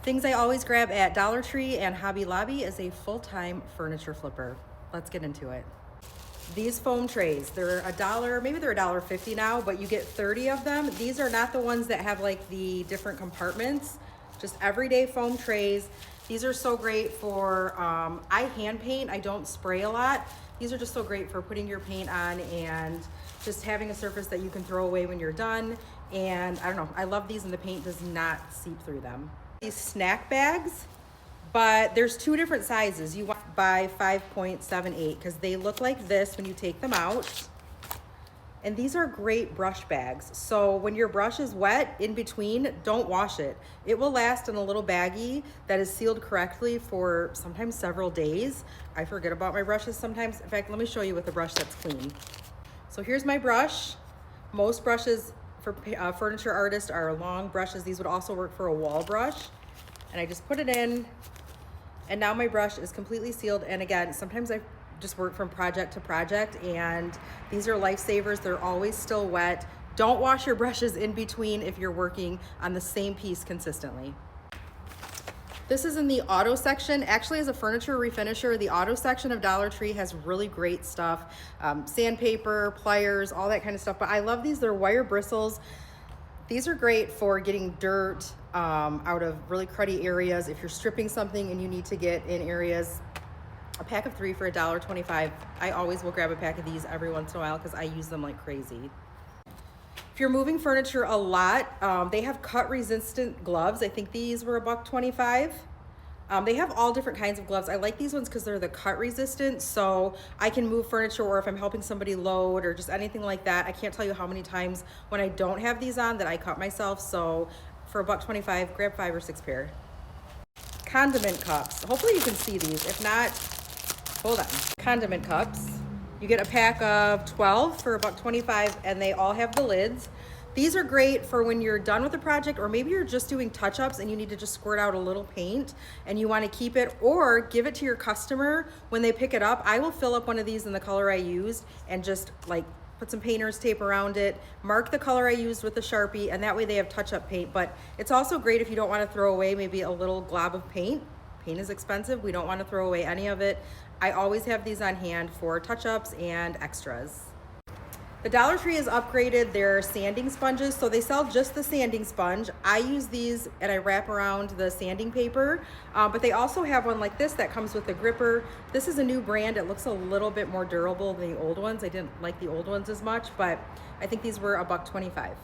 Things I always grab at Dollar Tree and Hobby Lobby is a full-time furniture flipper. Let's get into it. These foam trays, they're $1, maybe they're $1.50 now, but you get 30 of them. These are not the ones that have like the different compartments, just everyday foam trays. These are so great for, I hand paint, I don't spray a lot. These are just so great for putting your paint on and just having a surface that you can throw away when you're done. And I don't know, I love these and the paint does not seep through them. These snack bags, but there's two different sizes. You want to buy 5.78 because they look like this when you take them out. And these are great brush bags. So when your brush is wet in between, don't wash it. It will last in a little baggie that is sealed correctly for sometimes several days. I forget about my brushes sometimes. In fact, let me show you with a brush that's clean. So here's my brush. Most brushes for furniture artists are long brushes. These would also work for a wall brush. And I just put it in, and now my brush is completely sealed. And again, sometimes I just work from project to project, and these are lifesavers. They're always still wet. Don't wash your brushes in between if you're working on the same piece consistently. This is in the auto section. Actually, as a furniture refinisher, the auto section of Dollar Tree has really great stuff. Sandpaper, pliers, all that kind of stuff. But I love these. They're wire bristles. These are great for getting dirt out of really cruddy areas. If you're stripping something and you need to get in areas, a pack of 3 for $1.25. I always will grab a pack of these every once in a while because I use them like crazy. If you're moving furniture a lot, they have cut resistant gloves. I think these were $1.25. They have all different kinds of gloves. I like these ones because they're the cut resistant, so I can move furniture, or if I'm helping somebody load or just anything like that. I can't tell you how many times when I don't have these on that I cut myself. So for $1.25, grab 5 or 6 pair. Condiment cups. Hopefully you can see these. If not, hold on. Condiment cups. You get a pack of 12 for $1.25, and they all have the lids. These are great for when you're done with a project, or maybe you're just doing touch-ups and you need to just squirt out a little paint and you want to keep it or give it to your customer when they pick it up. I will fill up one of these in the color I used and just like put some painter's tape around it, mark the color I used with the Sharpie, and that way they have touch-up paint. But it's also great if you don't want to throw away maybe a little glob of paint. Paint is expensive. We don't want to throw away any of it. I always have these on hand for touch-ups and extras. The Dollar Tree has upgraded their sanding sponges, so they sell just the sanding sponge. I use these and I wrap around the sanding paper, but they also have one like this that comes with a gripper. This is a new brand. It looks a little bit more durable than the old ones. I didn't like the old ones as much, but I think these were $1.25.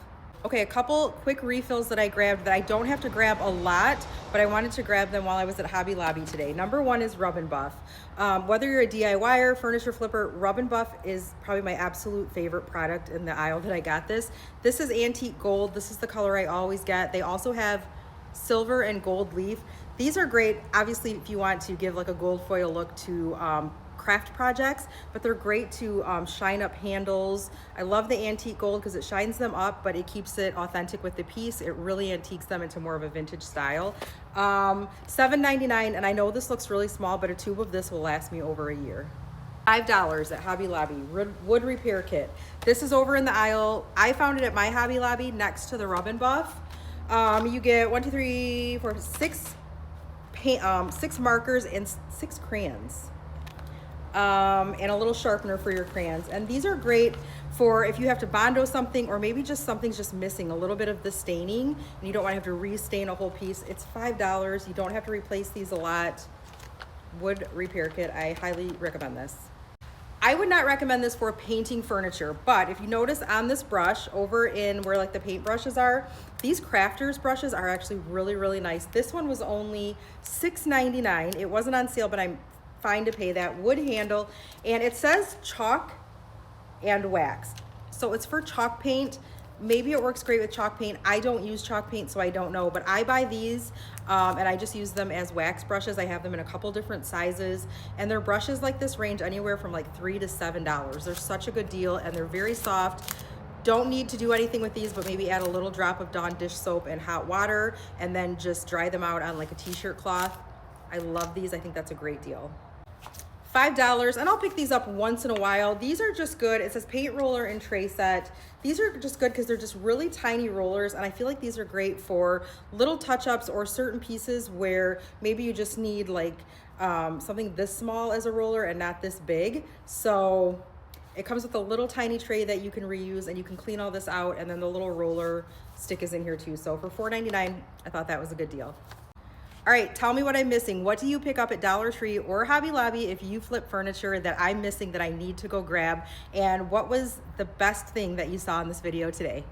Okay, a couple quick refills that I grabbed that I don't have to grab a lot, but I wanted to grab them while I was at Hobby Lobby today. Number one is Rub and Buff. Whether you're a DIYer, furniture flipper, Rub and Buff is probably my absolute favorite product in the aisle that I got this. This is antique gold. This is the color I always get. They also have silver and gold leaf. These are great, obviously, if you want to give like a gold foil look to craft projects, but they're great to shine up handles. I love the antique gold because it shines them up, but it keeps it authentic with the piece. It really antiques them into more of a vintage style. $7.99, and I know this looks really small, but a tube of this will last me over a year. $5 at Hobby Lobby, wood repair kit. This is over in the aisle. I found it at my Hobby Lobby next to the Rub and Buff. You get 6 markers and 6 crayons. And a little sharpener for your crayons. And these are great for if you have to Bondo something, or maybe just something's just missing a little bit of the staining and you don't want to have to restain a whole piece. It's $5. You don't have to replace these a lot. Wood repair kit. I highly recommend this. I would not recommend this for painting furniture, but if you notice on this brush over in where like the paint brushes are, these crafters brushes are actually really, really nice. This one was only $6.99. It wasn't on sale, but I'm fine to pay that. Wood handle, and it says chalk and wax, so it's for chalk paint. Maybe it works great with chalk paint. I don't use chalk paint, so I don't know, but I buy these and I just use them as wax brushes. I have them in a couple different sizes, and their brushes like this range anywhere from like $3 to $7. They're such a good deal, and they're very soft. Don't need to do anything with these, but maybe add a little drop of Dawn dish soap and hot water, and then just dry them out on like a t-shirt cloth. I love these. I think that's a great deal. $5, and I'll pick these up once in a while. These are just good. It says paint roller and tray set. These are just good because they're just really tiny rollers, and I feel like these are great for little touch-ups or certain pieces where maybe you just need like something this small as a roller and not this big. So it comes with a little tiny tray that you can reuse, and you can clean all this out, and then the little roller stick is in here too. So for $4.99, I thought that was a good deal. All right, tell me what I'm missing. What do you pick up at Dollar Tree or Hobby Lobby if you flip furniture that I'm missing that I need to go grab? And what was the best thing that you saw in this video today?